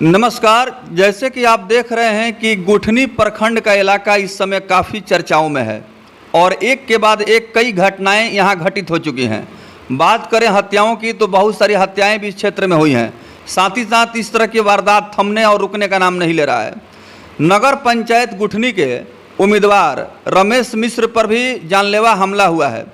नमस्कार। जैसे कि आप देख रहे हैं कि गुठनी प्रखंड का इलाका इस समय काफ़ी चर्चाओं में है और एक के बाद एक कई घटनाएं यहां घटित हो चुकी हैं। बात करें हत्याओं की तो बहुत सारी हत्याएं भी इस क्षेत्र में हुई हैं। साथ ही साथ इस तरह की वारदात थमने और रुकने का नाम नहीं ले रहा है। नगर पंचायत गुठनी के उम्मीदवार रमेश मिश्र पर भी जानलेवा हमला हुआ है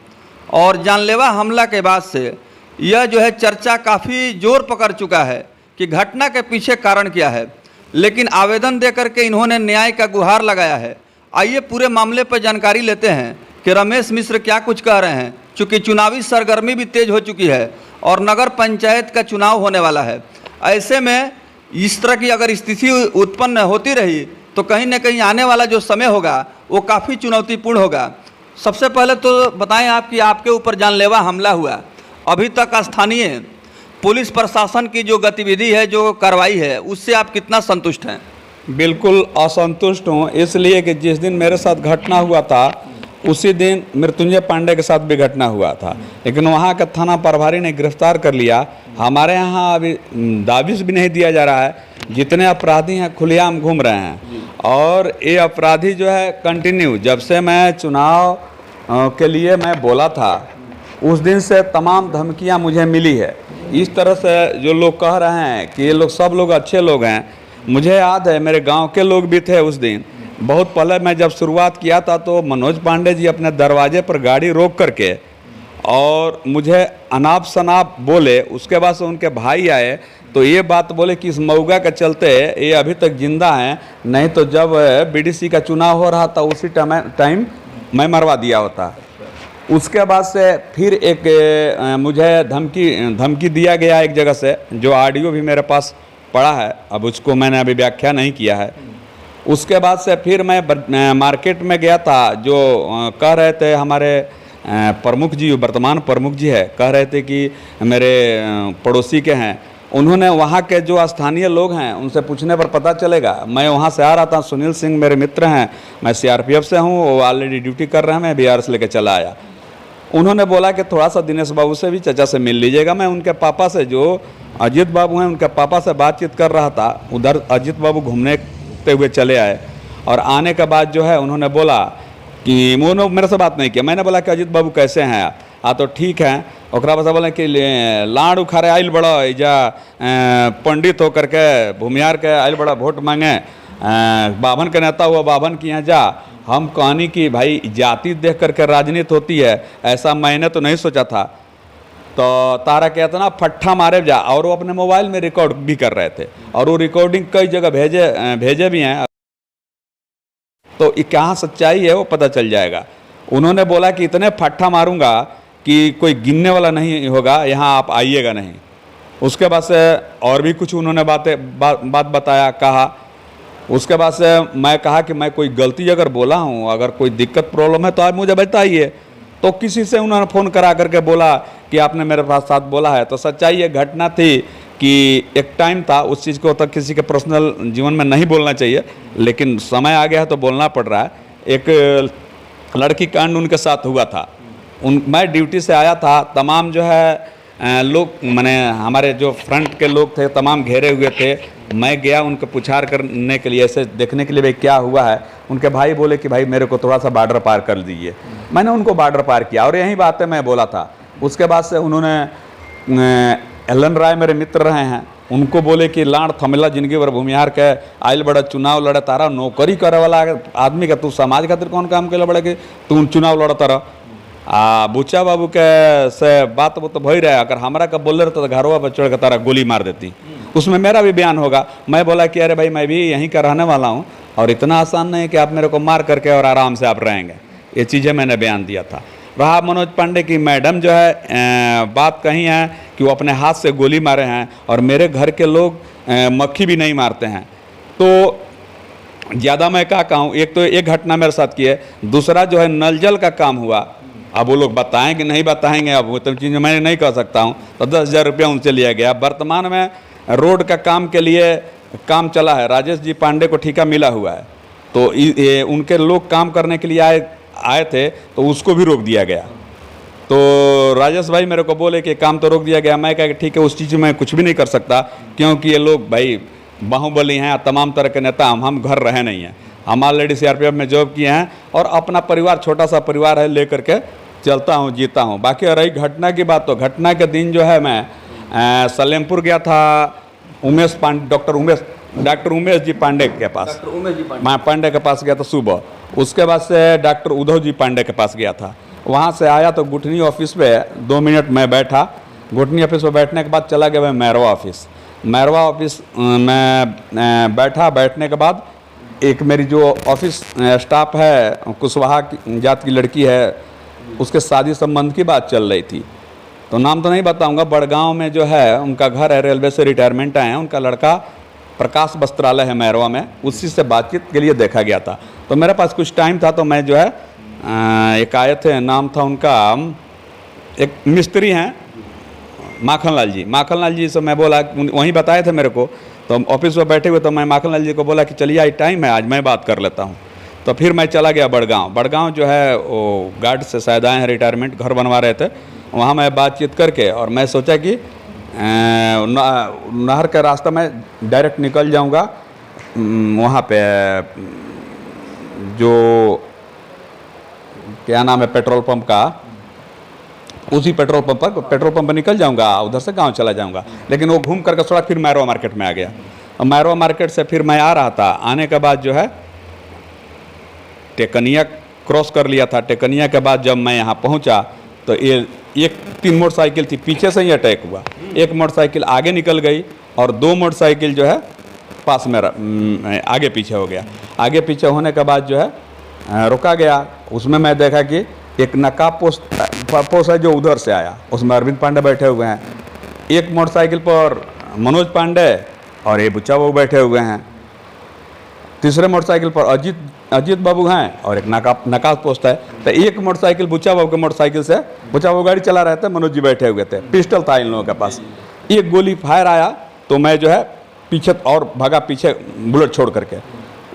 और जानलेवा हमला के बाद से यह जो है चर्चा काफ़ी जोर पकड़ चुका है कि घटना के पीछे कारण क्या है। लेकिन आवेदन देकर के इन्होंने न्याय का गुहार लगाया है। आइए पूरे मामले पर जानकारी लेते हैं कि रमेश मिश्र क्या कुछ कह रहे हैं। चूँकि चुनावी सरगर्मी भी तेज हो चुकी है और नगर पंचायत का चुनाव होने वाला है, ऐसे में इस तरह की अगर स्थिति उत्पन्न होती रही तो कहीं न कहीं आने वाला जो समय होगा वो काफ़ी चुनौतीपूर्ण होगा। सबसे पहले तो बताएं आप कि आपके ऊपर जानलेवा हमला हुआ, अभी तक स्थानीय पुलिस प्रशासन की जो गतिविधि है, जो कार्रवाई है, उससे आप कितना संतुष्ट हैं? बिल्कुल असंतुष्ट हूँ, इसलिए कि जिस दिन मेरे साथ घटना हुआ था उसी दिन मृत्युंजय पांडे के साथ भी घटना हुआ था, लेकिन वहाँ का थाना प्रभारी ने गिरफ्तार कर लिया। हमारे यहाँ अभी दाबिश भी नहीं दिया जा रहा है। जितने अपराधी हैं खुलेआम घूम रहे हैं और ये अपराधी जो है कंटिन्यू, जब से मैं चुनाव के लिए मैं बोला था उस दिन से तमाम धमकियाँ मुझे मिली है। इस तरह से जो लोग कह रहे हैं कि ये लोग सब लोग अच्छे लोग हैं, मुझे याद है मेरे गांव के लोग भी थे उस दिन। बहुत पहले मैं जब शुरुआत किया था तो मनोज पांडे जी अपने दरवाजे पर गाड़ी रोक करके और मुझे अनाप शनाप बोले। उसके बाद से उनके भाई आए तो ये बात बोले कि इस मऊगा के चलते ये अभी तक जिंदा हैं, नहीं तो जब बीडीसी का चुनाव हो रहा था उसी टाइम मैं मरवा दिया होता। उसके बाद से फिर एक मुझे धमकी दिया गया एक जगह से, जो ऑडियो भी मेरे पास पड़ा है, अब उसको मैंने अभी व्याख्या नहीं किया है। उसके बाद से फिर मैं मार्केट में गया था, जो कह रहे थे हमारे प्रमुख जी, वर्तमान प्रमुख जी है, कह रहे थे कि मेरे पड़ोसी के हैं। उन्होंने वहाँ के जो स्थानीय लोग हैं उनसे पूछने पर पता चलेगा। मैं वहाँ से आ रहा था, सुनील सिंह मेरे मित्र हैं, मैं सीआरपीएफ से हूँ, वो ऑलरेडी ड्यूटी कर रहे हैं, मैं बिहार से लेकर चला आया। उन्होंने बोला कि थोड़ा सा दिनेश बाबू से भी चाचा से मिल लीजिएगा। मैं उनके पापा से, जो अजीत बाबू हैं, उनके पापा से बातचीत कर रहा था। उधर अजीत बाबू घूमने हुए चले आए और आने के बाद जो है उन्होंने बोला कि उन्होंने मेरे से बात नहीं किया। मैंने बोला कि अजीत बाबू कैसे हैं आप? हाँ तो ठीक हैं। ओकरा बस बोले कि लाड़ उखाड़े आइल बड़ा जा पंडित होकर के भूमियार के आइल बड़ा वोट मांगे, बाभन के नेता हुआ बाभन के यहाँ जा। हम कहानी कि भाई जाति देख करके राजनीति होती है, ऐसा मैंने तो नहीं सोचा था। तो तारा कहता ना फट्ठा मारे जा, और वो अपने मोबाइल में रिकॉर्ड भी कर रहे थे और वो रिकॉर्डिंग कई जगह भेजे भी हैं। तो कहाँ सच्चाई है वो पता चल जाएगा। उन्होंने बोला कि इतने फट्ठा मारूंगा कि कोई गिनने वाला नहीं होगा, यहाँ आप आइएगा नहीं। उसके बाद से और भी कुछ उन्होंने बात बताया, कहा। उसके बाद से मैं कहा कि मैं कोई गलती अगर बोला हूँ, अगर कोई दिक्कत प्रॉब्लम है तो आप मुझे बताइए। तो किसी से उन्होंने फ़ोन करा करके बोला कि आपने मेरे पास साथ बोला है। तो सच्चाई ये घटना थी कि एक टाइम था, उस चीज़ को तक किसी के पर्सनल जीवन में नहीं बोलना चाहिए, लेकिन समय आ गया है तो बोलना पड़ रहा है। एक लड़की कांड उनके साथ हुआ था। मैं ड्यूटी से आया था, तमाम जो है लोग, मैंने हमारे जो फ्रंट के लोग थे तमाम घेरे हुए थे। मैं गया उनको पुछार करने के लिए, ऐसे देखने के लिए भाई क्या हुआ है। उनके भाई बोले कि भाई मेरे को थोड़ा सा बॉर्डर पार कर दीजिए। मैंने उनको बॉर्डर पार किया और यही बातें मैं बोला था। उसके बाद से उन्होंने एलन राय मेरे मित्र रहे हैं, उनको बोले कि लाड़ थमेला जिंदगी भर भूमिहार के आइल बड़ा चुनाव लड़े, तारा नौकरी करे वाला आदमी का तू समाज खातिर कौन काम के बड़े कि तू चुनाव लड़ तारा। बुच्चा बाबू के से बात वो तो भई रहे, अगर हमारा का बोल रहे तो घरवा पर चढ़ के तारा गोली मार देती, उसमें मेरा भी बयान होगा। मैं बोला कि अरे भाई मैं भी यहीं का रहने वाला हूँ और इतना आसान नहीं कि आप मेरे को मार करके और आराम से आप रहेंगे। ये चीज़ें मैंने बयान दिया था। रहा मनोज पांडे की मैडम जो है बात कही है कि वो अपने हाथ से गोली मारे हैं और मेरे घर के लोग मक्खी भी नहीं मारते हैं। तो ज़्यादा मैं क्या कहूँ, एक तो एक घटना मेरे साथ की है, दूसरा जो है नल जल का काम हुआ। अब वो लोग बताएं कि नहीं बताएंगे, अब वो तो चीज़ मैं नहीं कह सकता हूँ। तो 10,000 रुपया उनसे लिया गया। वर्तमान में रोड का काम के लिए काम चला है, राजेश जी पांडे को ठेका मिला हुआ है, तो उनके लोग काम करने के लिए आए थे तो उसको भी रोक दिया गया। तो राजेश भाई मेरे को बोले कि काम तो रोक दिया गया। मैं कहा कि ठीक है, उस चीज़ में कुछ भी नहीं कर सकता, क्योंकि ये लोग भाई बाहुबली हैं, तमाम तरह के नेता हम घर रहे नहीं हैं। हम ऑलरेडी सीआरपीएफ में जॉब किए हैं और अपना परिवार, छोटा सा परिवार है, लेकर के चलता हूँ, जीता हूँ। बाकी रही घटना की बात, तो घटना के दिन जो है मैं सलेमपुर गया था उमेश पांडे, डॉक्टर उमेश जी पांडे के पास। मैं पांडे के पास गया था सुबह। उसके बाद से डॉक्टर उद्धव जी पांडे के पास गया था। वहाँ से आया तो गुठनी ऑफिस पे 2 मिनट मैं बैठा। गुठनी ऑफिस पे बैठने के बाद चला गया मैं मैरवा ऑफिस। मैरवा ऑफिस में बैठा। बैठने के बाद एक मेरी जो ऑफिस स्टाफ है, कुशवाहा की जात की लड़की है, उसके शादी संबंध की बात चल रही थी। तो नाम तो नहीं बताऊंगा, बड़गांव में जो है उनका घर है, रेलवे से रिटायरमेंट आए हैं। उनका लड़का प्रकाश वस्त्रालय है मैरवा में, उसी से बातचीत के लिए देखा गया था। तो मेरे पास कुछ टाइम था, तो मैं जो है एक आए थे, नाम था उनका, एक मिस्त्री हैं माखनलाल जी। माखनलाल जी से मैं बोला, वहीं बताए थे मेरे को। तो ऑफिस में बैठे हुए, तो मैं माखनलाल जी को बोला कि चलिए आज टाइम है, आज मैं बात कर लेता हूँ। तो फिर मैं चला गया बड़गांव। बड़गांव जो है वो गार्ड से शायद आए हैं, रिटायरमेंट, घर बनवा रहे थे। वहाँ मैं बातचीत करके, और मैं सोचा कि नहर के रास्ता में डायरेक्ट निकल जाऊँगा वहाँ पे, जो क्या नाम है पेट्रोल पंप का, उसी पेट्रोल पंप पर निकल जाऊंगा, उधर से गांव चला जाऊंगा। लेकिन वो घूम करके थोड़ा फिर मैरवा मार्केट में आ गया। और मैरवा मार्केट से फिर मैं आ रहा था। आने के बाद जो है टेकनिया क्रॉस कर लिया था। टेकनिया के बाद जब मैं यहाँ पहुँचा तो ये 3 मोटरसाइकिल थी, पीछे से ही अटैक हुआ। एक मोटरसाइकिल आगे निकल गई और 2 मोटरसाइकिल जो है पास में आगे पीछे हो गया। आगे पीछे होने के बाद जो है रुका गया। उसमें मैं देखा कि एक नकाब पोस्ट है जो उधर से आया, उसमें अरविंद पांडे बैठे हुए हैं। एक मोटरसाइकिल पर मनोज पांडे और ये बुच्चा बाबू बैठे हुए हैं। तीसरे मोटरसाइकिल पर अजीत बाबू हैं और एक नकाब पोस्ट है। तो एक मोटरसाइकिल बुच्चा बाबू के मोटरसाइकिल से, बुच्चा बाबू गाड़ी चला रहे थे, मनोज जी बैठे हुए थे। पिस्टल था इन लोगों के पास। एक गोली फायर आया तो मैं जो है पीछे और भागा, पीछे बुलेट छोड़ करके।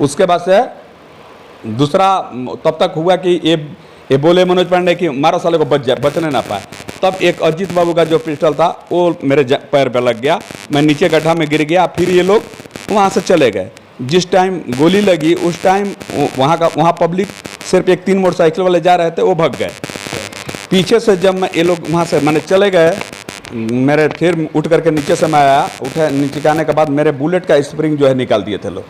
उसके बाद से दूसरा तब तक हुआ कि ये बोले मनोज पांडे कि मारो साले को बचने ना पाए। तब एक अजीत बाबू का जो पिस्टल था वो मेरे पैर पे लग गया। मैं नीचे गड्ढा में गिर गया। फिर ये लोग वहाँ से चले गए। जिस टाइम गोली लगी उस टाइम वहाँ पब्लिक सिर्फ 1-3 मोटरसाइकिल वाले जा रहे थे, वो भाग गए। पीछे से जब मैं ये लोग वहाँ से मैंने चले गए, मेरे फिर उठ करके नीचे से मैं आया। उठे नीचे के आने के बाद मेरे बुलेट का स्प्रिंग जो है निकाल दिए थे लोग।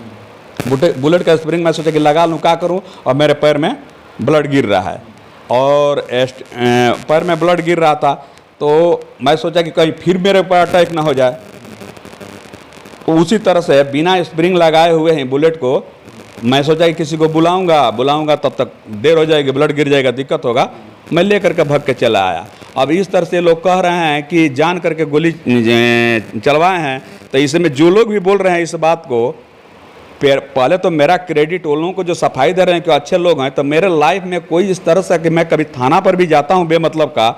बुलेट का स्प्रिंग मैं सोचा कि लगा लूँ, क्या करूँ, और मेरे पैर में ब्लड गिर रहा है और पैर में ब्लड गिर रहा था। तो मैं सोचा कि कहीं फिर मेरे ऊपर अटैक ना हो जाए। तो उसी तरह से बिना स्प्रिंग लगाए हुए हैं बुलेट को, मैं सोचा कि किसी को बुलाऊंगा तब तक देर हो जाएगी, ब्लड गिर जाएगा, दिक्कत होगा। मैं ले करके भाग के चला आया। अब इस तरह से लोग कह रहे हैं कि जान करके गोली चलवाए हैं। तो इसमें जो लोग भी बोल रहे हैं इस बात को, पहले तो मेरा क्रेडिट उन लोगों को जो सफाई दे रहे हैं कि अच्छे लोग हैं। तो मेरे लाइफ में कोई इस तरह से कि मैं कभी थाना पर भी जाता हूं बेमतलब का,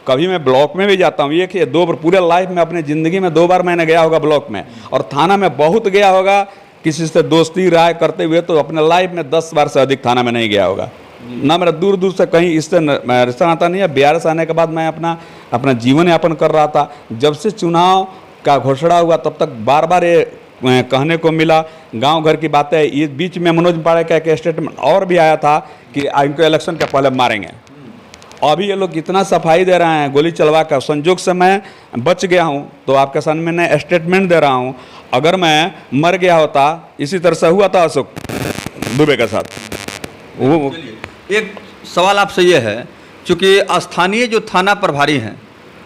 कभी मैं ब्लॉक में भी जाता हूं। एक 2 बार पूरे लाइफ में, अपने ज़िंदगी में 2 बार मैंने गया होगा ब्लॉक में, और थाना में बहुत गया होगा किसी से दोस्ती राय करते हुए। तो अपने लाइफ में 10 बार से अधिक थाना में नहीं गया होगा। ना मेरा दूर से कहीं इससे रिश्ता नाता नहीं है। बिहार से आने के बाद मैं अपना जीवन यापन कर रहा था। जब से चुनाव का घोषणा हुआ तब तक बार बार ये कहने को मिला, गांव घर की बातें। ये बीच में मनोज पांडे का एक स्टेटमेंट और भी आया था कि इनको इलेक्शन के पहले मारेंगे। अभी ये लोग कितना सफाई दे रहे हैं गोली चलवा कर। संजोग से मैं बच गया हूं, तो आपके सामने मैं स्टेटमेंट दे रहा हूं। अगर मैं मर गया होता, इसी तरह से हुआ था अशोक दुबे के साथ। वो एक सवाल आपसे ये है, चूँकि स्थानीय जो थाना प्रभारी हैं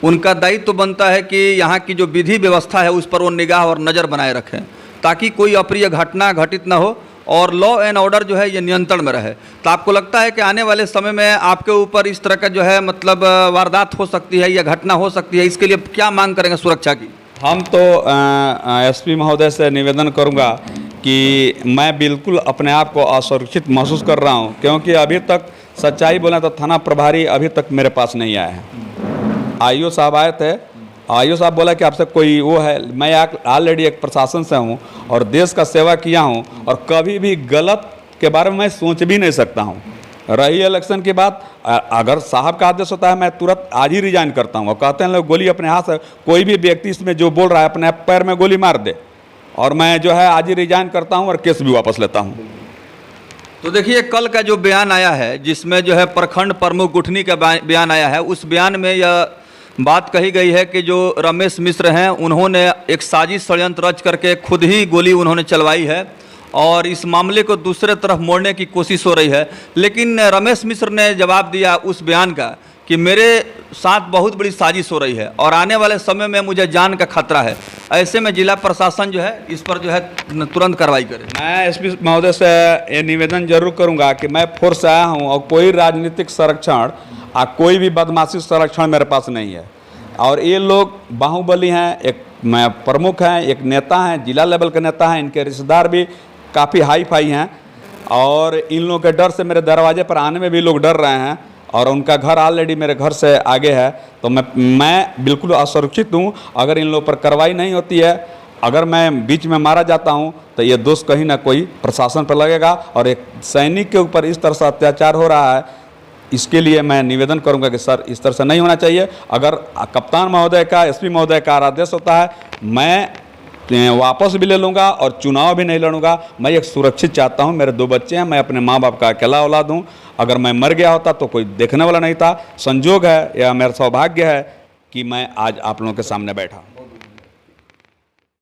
उनका दायित्व तो बनता है कि यहाँ की जो विधि व्यवस्था है उस पर वो निगाह और नज़र बनाए रखें, ताकि कोई अप्रिय घटना घटित ना हो और लॉ एंड ऑर्डर जो है ये नियंत्रण में रहे। तो आपको लगता है कि आने वाले समय में आपके ऊपर इस तरह का जो है मतलब वारदात हो सकती है या घटना हो सकती है, इसके लिए क्या मांग करेंगे सुरक्षा की? हम तो एसपी महोदय से निवेदन करूंगा कि मैं बिल्कुल अपने आप को असुरक्षित महसूस कर रहा हूं, क्योंकि अभी तक सच्चाई बोलें तो थाना प्रभारी अभी तक मेरे पास नहीं आए हैं। आईओ साहब आए थे। आईओ साहब बोला कि आपसे कोई वो है। मैं ऑलरेडी एक प्रशासन से हूँ और देश का सेवा किया हूँ, और कभी भी गलत के बारे में मैं सोच भी नहीं सकता हूँ। रही इलेक्शन की बात, अगर साहब का आदेश होता है मैं तुरंत आज ही रिजाइन करता हूँ। और कहते हैं लोग गोली अपने हाथ से, कोई भी व्यक्ति इसमें जो बोल रहा है अपने पैर में गोली मार दे, और मैं जो है आज ही रिजाइन करता हूं और केस भी वापस लेता हूं। तो देखिए, कल का जो बयान आया है, जिसमें जो है प्रखंड प्रमुख गुठनी का बयान आया है, उस बयान में यह बात कही गई है कि जो रमेश मिश्र हैं, उन्होंने एक साजिश षड्यंत्र रच करके खुद ही गोली उन्होंने चलवाई है और इस मामले को दूसरे तरफ मोड़ने की कोशिश हो रही है। लेकिन रमेश मिश्र ने जवाब दिया उस बयान का कि मेरे साथ बहुत बड़ी साजिश हो रही है और आने वाले समय में मुझे जान का खतरा है। ऐसे में जिला प्रशासन जो है इस पर जो है तुरंत कार्रवाई करे। मैं एसपी महोदय से ये निवेदन जरूर करूंगा कि मैं फोर्स से आया हूं और कोई राजनीतिक संरक्षण कोई भी बदमाशी संरक्षण मेरे पास नहीं है। और ये लोग बाहुबली हैं, एक मैं प्रमुख हैं, एक नेता हैं, जिला लेवल के नेता हैं, इनके रिश्तेदार भी काफ़ी हाई फाई हैं और इन लोगों के डर से मेरे दरवाजे पर आने में भी लोग डर रहे हैं और उनका घर ऑलरेडी मेरे घर से आगे है। तो मैं बिल्कुल असुरक्षित हूँ। अगर इन लोगों पर कार्रवाई नहीं होती है, अगर मैं बीच में मारा जाता हूँ तो ये दोष कहीं ना कोई प्रशासन पर लगेगा और एक सैनिक के ऊपर इस तरह से अत्याचार हो रहा है, इसके लिए मैं निवेदन करूंगा कि सर इस तरह से नहीं होना चाहिए। अगर कप्तान महोदय का, एसपी महोदय का आदेश होता है, मैं वापस भी ले लूँगा और चुनाव भी नहीं लड़ूंगा। मैं एक सुरक्षित चाहता हूं। मेरे 2 बच्चे हैं, मैं अपने माँ बाप का अकेला औलाद हूं। अगर मैं मर गया होता तो कोई देखने वाला नहीं था। संजोग है या मेरा सौभाग्य है कि मैं आज आप लोगों के सामने बैठा हूँ।